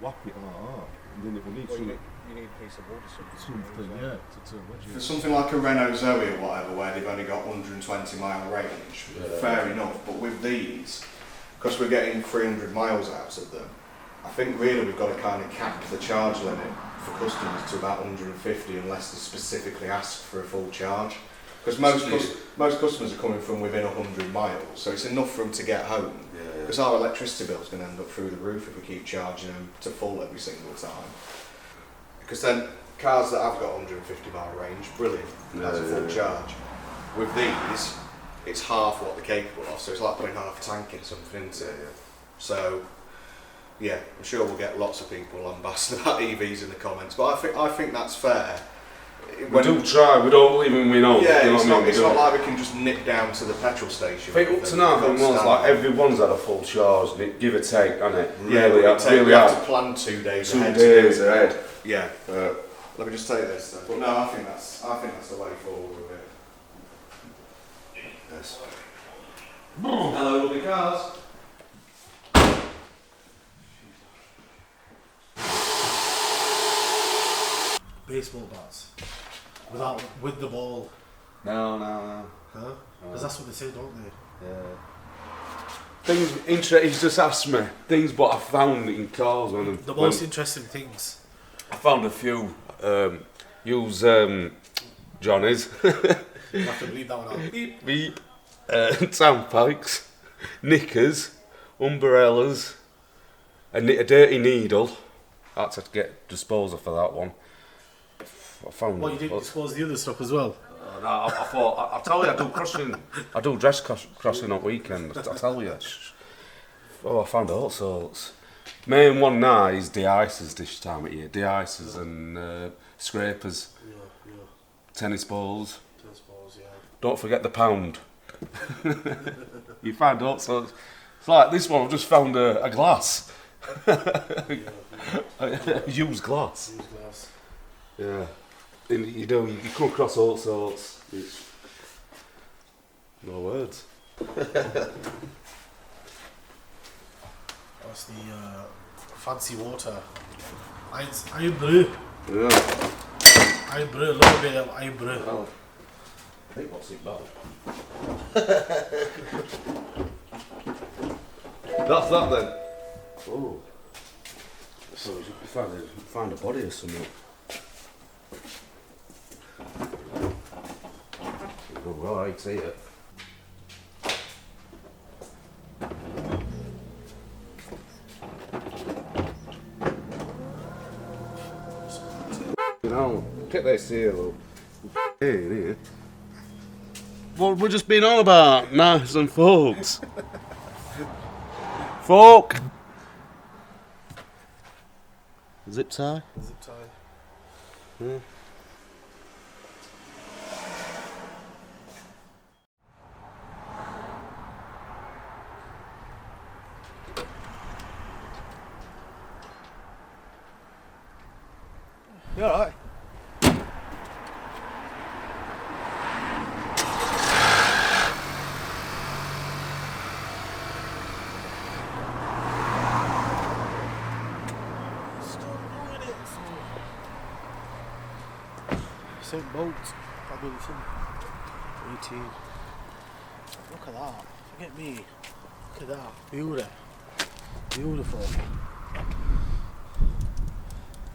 whap it like that. And then it will need you need a piece of wood or something, yeah, to wedge it. For something like a Renault Zoe or whatever, where they've only got 120 mile range, fair enough. But with these, because we're getting 300 miles out of them, I think really we've got to kind of cap the charge limit for customers to about 150 unless they specifically ask for a full charge. Because most customers are coming from within 100 miles, so it's enough for them to get home. Because our electricity bill is going to end up through the roof if we keep charging them to full every single time. Because then cars that have got 150 mile range, brilliant, that's a full charge. With these, it's half what they're capable of, so it's like putting half a tank in something, isn't it? So, yeah, I'm sure we'll get lots of people lambasting about EVs in the comments, but I think that's fair. We do try, we don't believe in we know. Yeah, you know it's not like we can just nip down to the petrol station. I think up to now, everyone's like, everyone's had a full charge, give or take, hasn't it? Really, we have to plan 2 days ahead. 2 days ahead. Yeah. Let me just take this then. But no, I think that's the way forward with it. Yes. Hello, lovely cars. baseball bats with the ball. No. Huh? Because that's what they say, don't they? Yeah. He's just asked me things what I found in cars the most interesting things. I found a few. Use Johnny's. You have to bleed that one out. Beep beep. Sandpipes, knickers, umbrellas, a dirty needle. I had to get disposal for that one. I found. Well, you didn't dispose the other stuff as well. No, I thought. I tell you, I do crossing. I do dress crossing on weekends. I tell you. Oh, I found all sorts. Main one now is de-icers this time of year. De-icers and scrapers. Yeah. Tennis balls. Tennis balls, yeah. Don't forget the pound. You find all sorts. It's like this one. I've just found a glass. Used glass. Used glass. Yeah. And you come across all sorts. It's no words. That's the fancy water. Iron brew. Yeah. Iron brew, a little bit of iron brew. Well, I think what's it bad? That's that then. Oh. So you find a body or something. Oh, right, see it. You know, get this here, look. Here. What we're just being on about, knives and forks. Fork. Zip tie. Zip tie. Yeah. You alright? Same boat, probably the same. 18. Look at that. Forget me. Look at that. Beautiful.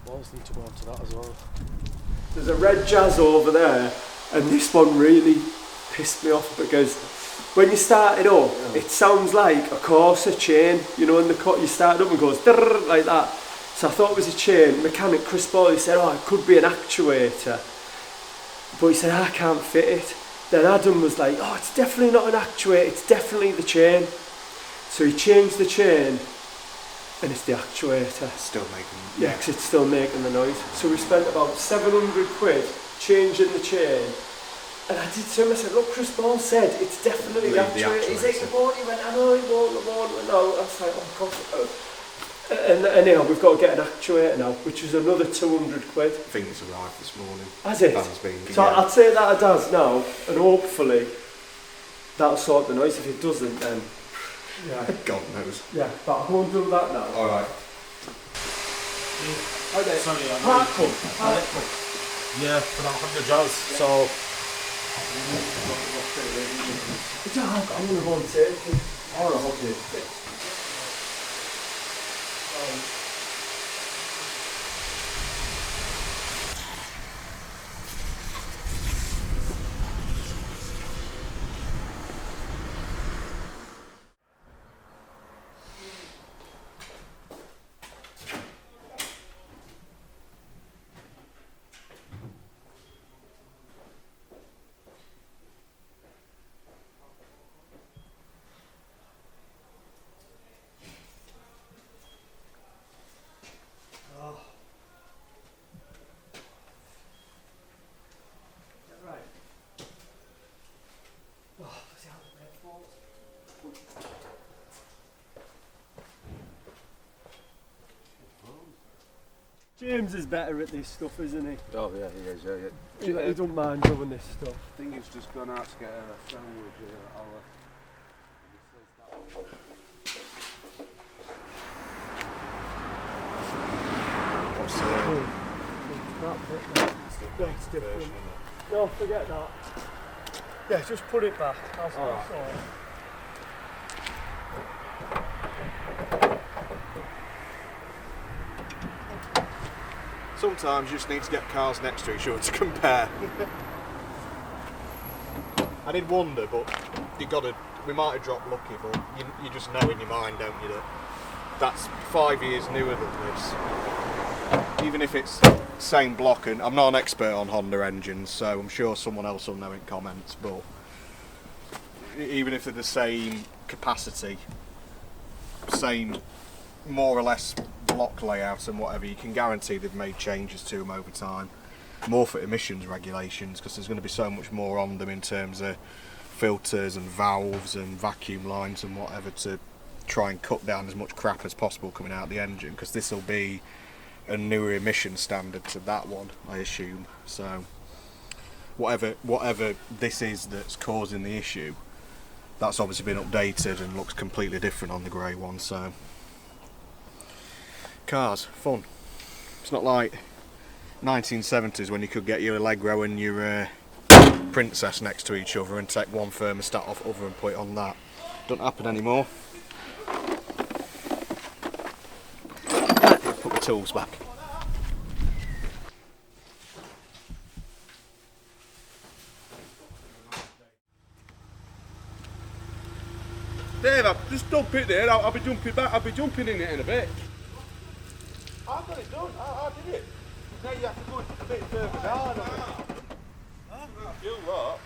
Balls need to go onto that as well. There's a red Jazz over there, and this one really pissed me off because when you start it up, it sounds like a Corsa chain, you know, and you start it up and goes drrrr, like that. So I thought it was a chain. Mechanic Chris Ball, said, oh, it could be an actuator. But he said, I can't fit it. Then Adam was like, oh, it's definitely not an actuator, it's definitely the chain. So he changed the chain, and it's the actuator. Still making. Yeah, because it's still making the noise. So we spent about 700 quid changing the chain. And I did to him, I said, look, Chris Ball said it's definitely the actuator. He's like, it won't. He went, I know it won't. No, I was like, oh, God. And anyhow, we've got to get an actuator now, which is another 200 quid. I think it's arrived this morning. Has it? Dan's been, so yeah. I'd say that it does now, and hopefully that'll sort the noise. If it doesn't, then... Yeah. God knows. Yeah, but I'll go and do that now. Alright. Sorry, I'm Park pub. yeah, but I'm having a jazz, so... I'm going to go and take it. Alright, okay. James is better at this stuff, isn't he? Oh yeah, he is. Yeah. He don't mind doing this stuff. I think he's just gone out to get a sandwich. What's That's different. No, forget that. Yeah, just put it back. That's all. Sometimes you just need to get cars next to each other to compare. I did wonder, but we might have dropped lucky, but you just know in your mind, don't you, that that's 5 years newer than this. Even if it's same block, and I'm not an expert on Honda engines, so I'm sure someone else will know in comments, but even if they're the same capacity, same more or less block layout and whatever, you can guarantee they've made changes to them over time. More for emissions regulations, because there's going to be so much more on them in terms of filters and valves and vacuum lines and whatever, to try and cut down as much crap as possible coming out of the engine, because this will be a newer emission standard to that one, I assume. So whatever this is that's causing the issue, that's obviously been updated and looks completely different on the grey one. So cars, fun. It's not like 1970s when you could get your Allegro and your Princess next to each other and take one thermostat off other and put it on that. Don't happen anymore. Put the tools back. Dave, just dump it there. I'll be jumping back. I'll be jumping in it in a bit. I've got it done. I did it. Now you have to go a bit further down. You what?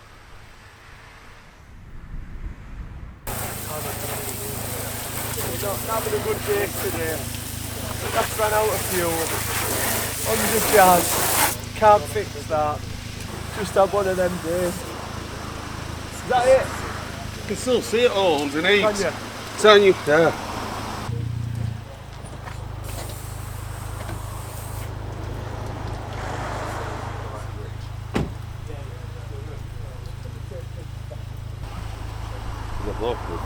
We're not having a good day today. That's run out of fuel. On the jazz. Can't fix that. Just had one of them days. Is that it? You can still see it all underneath. Can you? It's on you there. There's a block with it.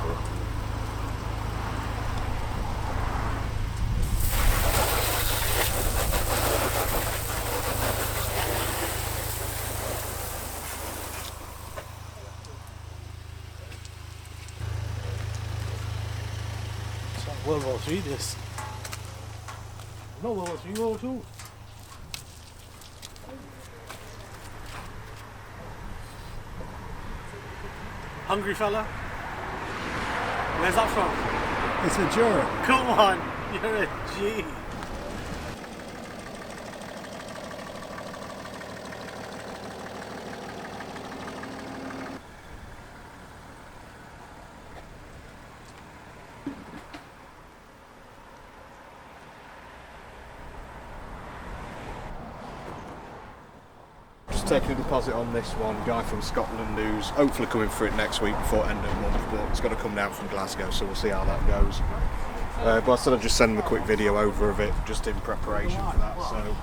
It's like World War III, this. No, World War III, World War II. Hungry fella? Where's that from? It's a jerk. Come on, you're a G. Just taking a deposit on this one, guy from Scotland who's hopefully coming for it next week before end of the month, but it's got to come down from Glasgow, so we'll see how that goes. But I said I'd just send him a quick video over of it, just in preparation for that. So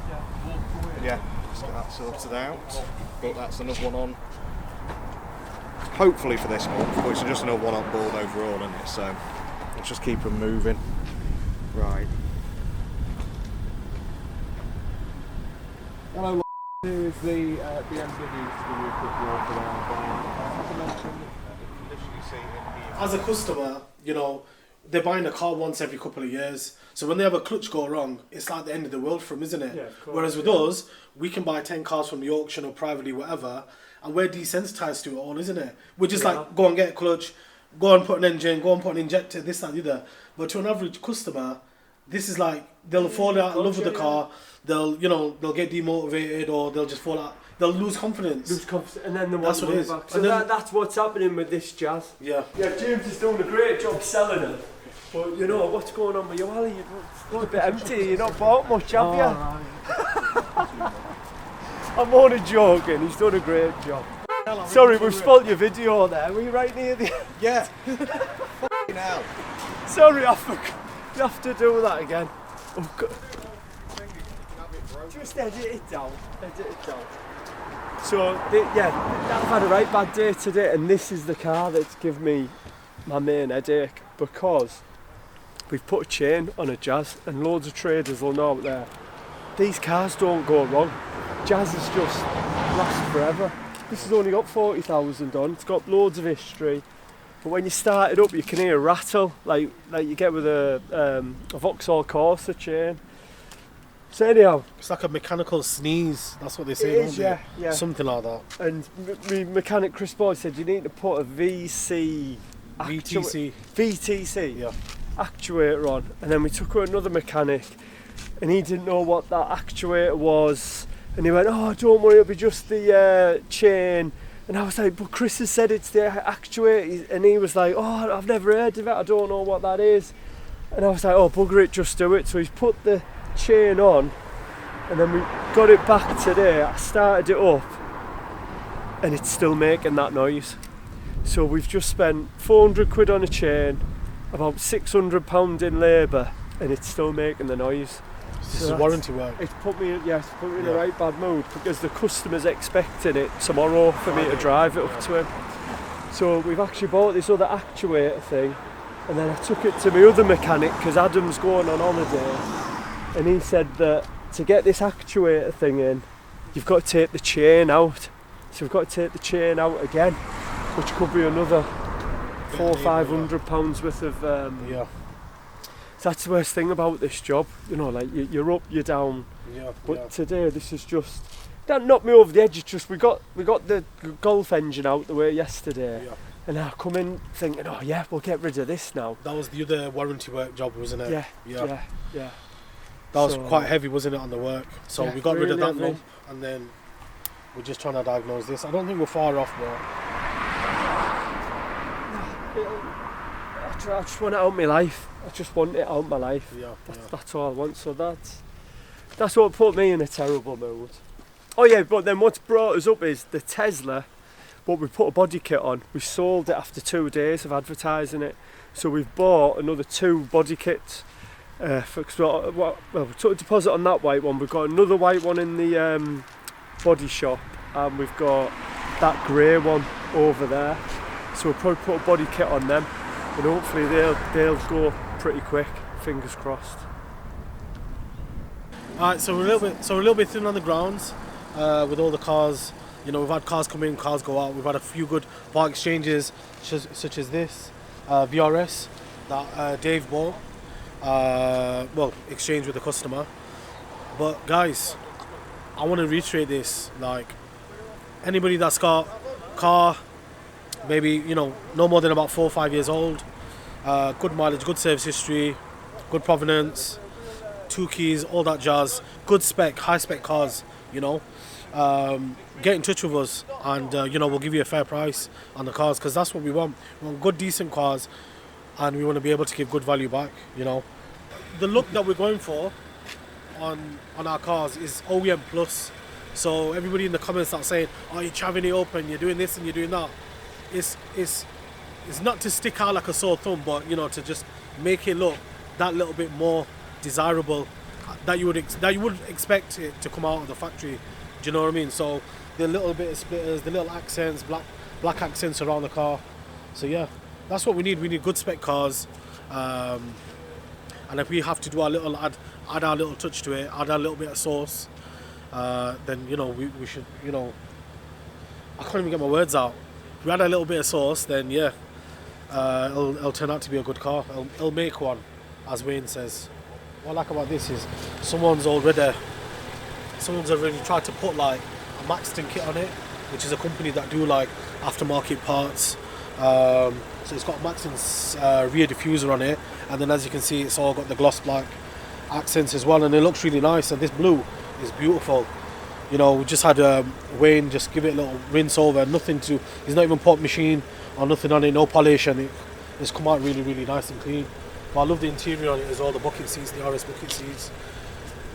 yeah, just get that sorted out. But that's another one on, hopefully for this month, but it's just another one on board overall, isn't it? So let's just keep them moving. Right. Hello, here's the BMW to a quick walk around. As a customer, you know, they're buying a car once every couple of years. So when they have a clutch go wrong, it's like the end of the world for them, isn't it? Yeah, of course, Whereas with us, we can buy 10 cars from the auction or privately, whatever, and we're desensitized to it all, isn't it? We're just like, go and get a clutch, go and put an engine, go and put an injector, this, that, the other. But to an average customer, this is like, they'll fall out of love with the car, they'll get demotivated, or they'll just fall out, they'll lose confidence. And then That's what it is. back. So And then- that's what's happening with this Jazz. Yeah. Yeah, James is doing a great job selling it. But you know, what's going on with you, Ali? You're a bit empty, you're not bought much, have you? I'm only joking, he's done a great job. Sorry, we've spoilt your video there. Were you right near the... Yeah. Fucking hell. Sorry, I forgot. You have to do that again. Oh, God. Just edit it down. Edit it down. So, I've had a right bad day today, and this is the car that's given me my main headache, because we've put a chain on a Jazz, and loads of traders will know out there, these cars don't go wrong. Jazz is just lasts forever. This has only got 40,000 on, it's got loads of history, but when you start it up you can hear a rattle, like you get with a Vauxhall Corsa chain. So anyhow, It's like a mechanical sneeze, that's what they say, don't they? yeah. Something like that. And my mechanic Chris Boyd said you need to put a VTC Yeah. actuator on, and then we took her another mechanic and he didn't know what that actuator was, and he went, oh don't worry, it'll be just the chain, and I was like, but Chris has said it's the actuator, and he was like, oh I've never heard of it, I don't know what that is, and I was like, oh bugger it, just do it. So he's put the chain on, and then we got it back today. I started it up and it's still making that noise. So we've just spent 400 quid on a chain, about £600 in labour, and it's still making the noise. This is warranty work. It's put me in a right bad mood, because the customer's expecting it tomorrow for me to drive it up to him. So we've actually bought this other actuator thing, and then I took it to my other mechanic because Adam's going on holiday, and he said that to get this actuator thing in, you've got to take the chain out. So we've got to take the chain out again, which could be another £400-500 worth of Yeah. So that's the worst thing about this job, you know, like you're up, you're down. Yeah. But today this is just, that knocked me over the edge. It's just we got the Golf engine out the way yesterday, Yeah. and I come in thinking, oh yeah, we'll get rid of this now. That was the other warranty work job, wasn't it? Yeah. That was So, quite heavy, wasn't it, on the work? So yeah, we got rid of really that heavy. lump, and then we're just trying to diagnose this. I don't think we're far off, but I just want it out of my life. I just want it out of my life. yeah. That's all I want. So that's what put me in a terrible mood. Oh yeah, but then what's brought us up is the Tesla. But we put a body kit on. We sold it after 2 days of advertising it. So we've bought another 2 body kits. We took a deposit on that white one. We've got another white one in the body shop, and we've got that grey one over there. So we'll probably put a body kit on them, and hopefully they'll go pretty quick. Fingers crossed. Alright, so we're a little bit thin on the grounds with all the cars. You know, we've had cars come in, cars go out. We've had a few good part exchanges, such as this VRS that Dave bought. Exchange with the customer. But guys, I want to reiterate this, like, anybody that's got car, maybe, you know, no more than about 4 or 5 years old, good mileage, good service history, good provenance, 2 keys, all that jazz, good spec, high spec cars, you know, get in touch with us, and you know, we'll give you a fair price on the cars, because that's what we want. We want good, decent cars, and we want to be able to give good value back, you know. The look that we're going for on our cars is OEM plus. So everybody in the comments that's saying, oh, you're chavving it up and you're doing this and you're doing that, it's not to stick out like a sore thumb, but, you know, to just make it look that little bit more desirable, that you would expect it to come out of the factory. Do you know what I mean? So the little bit of splitters, the little accents, black accents around the car. So yeah, that's what we need. We need good spec cars, and if we have to do our little add our little touch to it, add our little bit of sauce, then we should, I can't even get my words out. If we add a little bit of sauce, then yeah, it'll turn out to be a good car. It'll make one, as Wayne says. What I like about this is someone's already tried to put like a Maxton kit on it, which is a company that do like aftermarket parts. So it's got Maxton's rear diffuser on it, and then as you can see, it's all got the gloss black accents as well, and it looks really nice. And this blue is beautiful. We just had Wayne just give it a little rinse over, he's not even put machine or nothing on it, no polish, and it's come out really, really nice and clean. But I love the interior on it as well, the bucket seats, the RS bucket seats,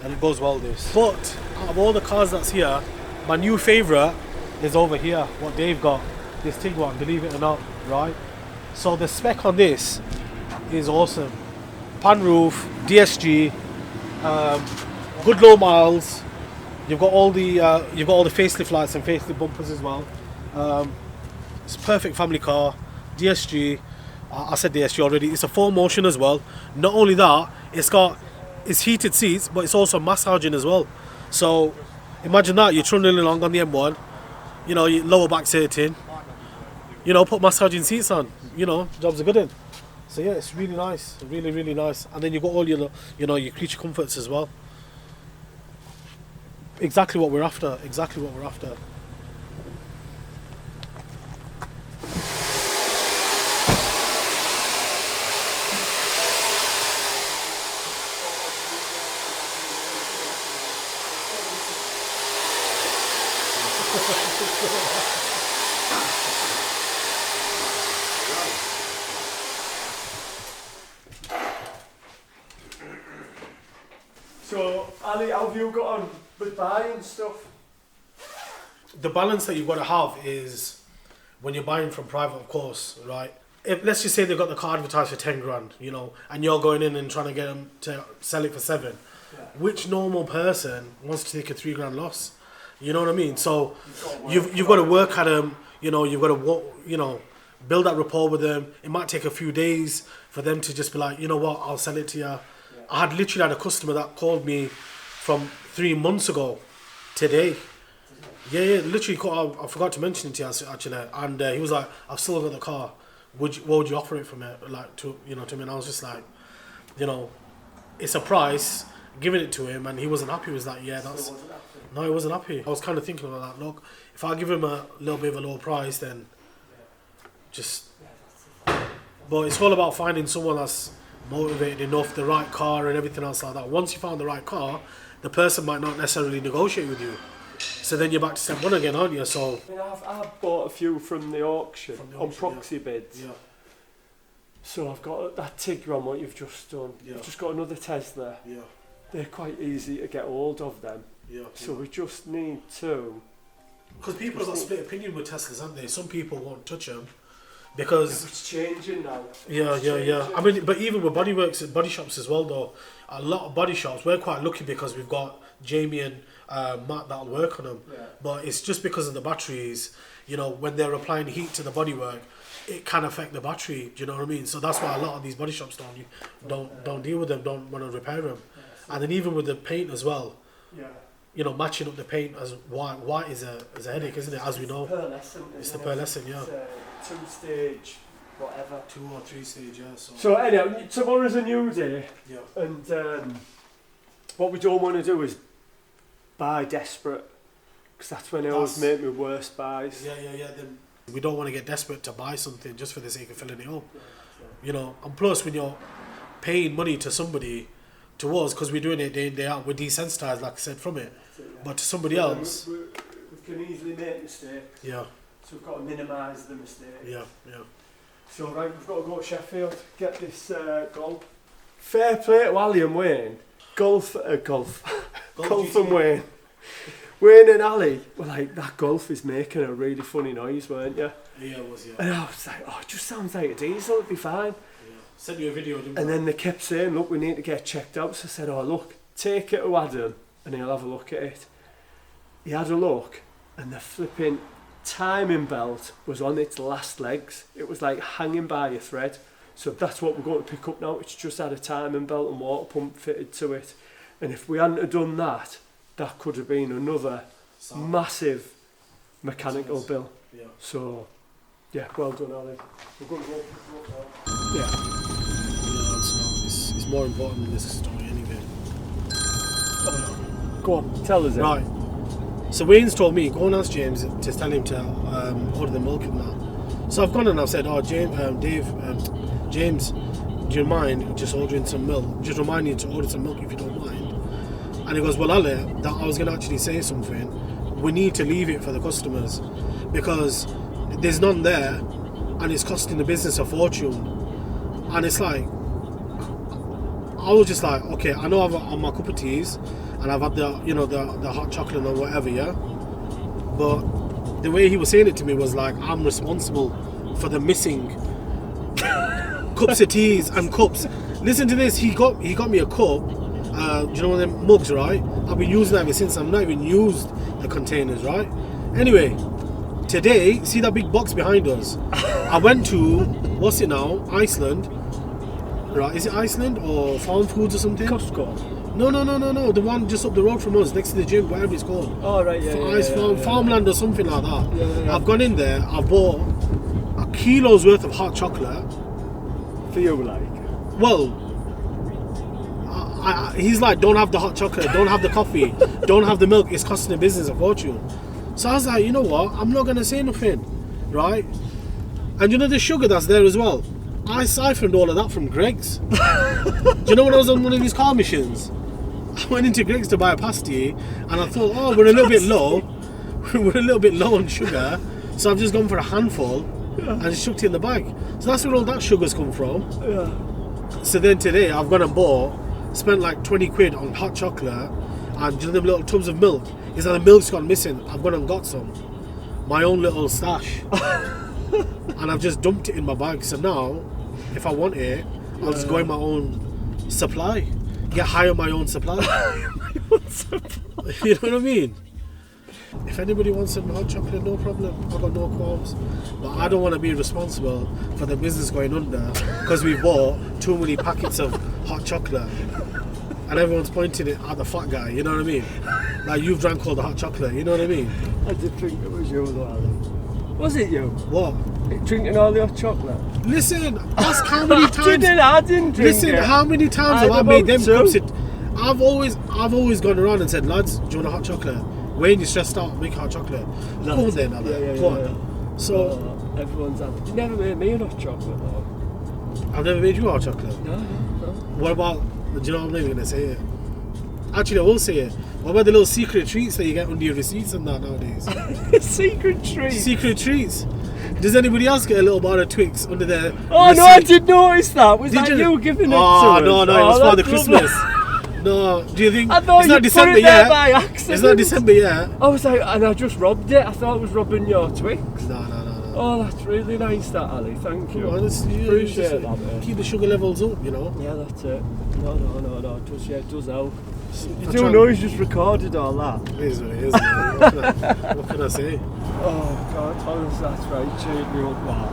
and it goes well this. But out of all the cars that's here, my new favourite is over here, what Dave got, this Tiguan, believe it or not, right? So the spec on this is awesome. Pan roof, DSG, good low miles. You've got all the facelift lights and facelift bumpers as well. It's a perfect family car. DSG. I said DSG already. It's a 4Motion as well. Not only that, it's heated seats, but it's also massaging as well. So imagine that, you're trundling along on the M1. Your lower back's hurting. Put massaging seats on. Jobs are good in. So yeah, it's really nice. Really, really nice. And then you've got all your creature comforts as well. Exactly what we're after. So, Ali, how have you got on with buying stuff? The balance that you've got to have is when you're buying from private, of course, right? Let's just say they've got the car advertised for 10 grand, and you're going in and trying to get them to sell it for 7. Yeah. Which normal person wants to take a 3 grand loss? You know what I mean? So you've got to work at them. You've got to build that rapport with them. It might take a few days for them to just be like, you know what, I'll sell it to you. Yeah. I had literally had a customer that called me from 3 months ago today. Yeah, literally. I forgot to mention it to you actually, and he was like, "I've still got the car. What would you offer it for me?" Like to me, and I was just like, it's a price. Giving it to him, and he wasn't happy. He was like, "Yeah, that's." No, he wasn't happy. I was kind of thinking about that. Look, if I give him a little bit of a lower price, then just. But it's all about finding someone that's motivated enough, the right car, and everything else like that. Once you found the right car, the person might not necessarily negotiate with you. So then you're back to step one again, aren't you? So I've bought a few from the auction, on proxy bids. Yeah. So I've got that Tiguan, what you've just done. Yeah. I've just got another Tesla. Yeah. They're quite easy to get hold of them. Yeah. So we just need to. Because people have got split opinion with Teslas, haven't they? Some people won't touch them because it's changing now. Yeah. I mean, but even with body shops as well, though, a lot of body shops, we're quite lucky because we've got Jamie and Matt that'll work on them. Yeah. But it's just because of the batteries. When they're applying heat to the bodywork, it can affect the battery. Do you know what I mean? So that's why a lot of these body shops don't deal with them, don't want to repair them. And then even with the paint as well. Yeah. Matching up the paint as white is a headache, isn't it? As we know. It's the pearlescent, yeah. It's 2-stage, whatever. 2 or 3 stage, yeah. So anyway, tomorrow's a new day. Yeah. And what we don't want to do is buy desperate, because that's when I always make my worst buys. Yeah. Then we don't want to get desperate to buy something just for the sake of filling it up. Yeah. And plus when you're paying money to somebody, to us, because we're doing it day in, day out, we're desensitized, like I said, from it. But to somebody else... We can easily make mistakes. Yeah. So we've got to minimise the mistakes. Yeah. So right, we've got to go to Sheffield, get this Golf. Fair play to Ali and Wayne. Golf and Wayne. Wayne and Ali were like, that Golf is making a really funny noise, weren't you? Yeah, it was, yeah. And I was like, it just sounds like a diesel, it'll be fine. Sent you a video, didn't and then they kept saying, look, we need to get checked out. So I said, look, take it to Adam and he'll have a look at it. He had a look and the flipping timing belt was on its last legs. It was like hanging by a thread. So that's what we're going to pick up now. It's just had a timing belt and water pump fitted to it. And if we hadn't have done that, that could have been another massive mechanical bill. Yeah. So, yeah, well done, Ali. We're going to go. Yeah. Yeah, it's more important than this story anyway. Go on, tell us it. Right. So Wayne's told me, go and ask James to tell him to order the milk and that. So I've gone and I've said, oh, James, James, do you mind just ordering some milk? Just remind you to order some milk if you don't mind. And he goes, well, Ali, that I was going to actually say something. We need to leave it for the customers because there's none there and it's costing the business a fortune. And it's like, I was just like, okay, I know I've had my cup of teas and I've had the, you know, the hot chocolate or whatever, yeah? But the way he was saying it to me was like, I'm responsible for the missing cups of teas and cups. Listen to this, he got me a cup. Do you know one of them mugs, right? I've been using that ever since. I've not even used the containers, right? Anyway, today, see that big box behind us? I went to, what's it now? Iceland. Right, is it Iceland or Farm Foods or something? Costco. No. The one just up the road from us, next to the gym, whatever it's called. Oh, right, yeah. Farmland or something like that. Yeah. I've gone in there, I bought a kilo's worth of hot chocolate. For you, like? Well, he's like, don't have the hot chocolate, don't have the coffee, don't have the milk, it's costing the business a fortune. So I was like, you know what, I'm not going to say nothing, right? And you know the sugar that's there as well? I siphoned all of that from Greg's. Do you know when I was on one of these car missions? I went into Greg's to buy a pasty and I thought, oh, we're a little bit low. We're a little bit low on sugar. So I've just gone for a handful and just chucked it in the bag. So that's where all that sugar's come from. Yeah. So then today I've gone and spent like 20 quid on hot chocolate and you know them little tubs of milk. Is that the milk's gone missing? I've gone and got some. My own little stash. And I've just dumped it in my bag. So now, if I want it, I'll just go in my own supply. Hire my own supply. You know what I mean? If anybody wants some hot chocolate, no problem. I've got no qualms. But I don't want to be responsible for the business going under because we bought too many packets of hot chocolate. And everyone's pointing it at the fat guy, you know what I mean? Like, you've drank all the hot chocolate, you know what I mean? I did think it was you, though, Ali. Was it you? What? Drinking all the hot chocolate? Listen, ask how many times. I didn't drink Listen, it. how many times have I made them cups? I've always gone around and said, lads, do you want a hot chocolate? Wayne, you're stressed out, make hot chocolate. Go on then, Ali. Go on. So, everyone's had. You never made me a hot chocolate, though. I've never made you a hot chocolate. No. What about? Do you know what I'm not even gonna say it? Actually, I will say it. What about the little secret treats that you get under your receipts and that nowadays? Secret treats. Secret treats. Does anybody else get a little bar of Twix under their receipt? No, I did notice that. Was that you giving it to us? No, it was for the Christmas. No, do you think I thought it's you not December put it yet? there by accident. It's not December yet. I was like, and I just robbed it. I thought I was robbing your Twix. No. Oh, that's really nice, that, Ali. Thank you. Appreciate that, mate. Keep the sugar levels up, you know. Yeah, that's it. No. It does help. You do know he's just recorded all that. It is what it is. What can I say? Oh, God, honestly, that's right. Cheered me up, that.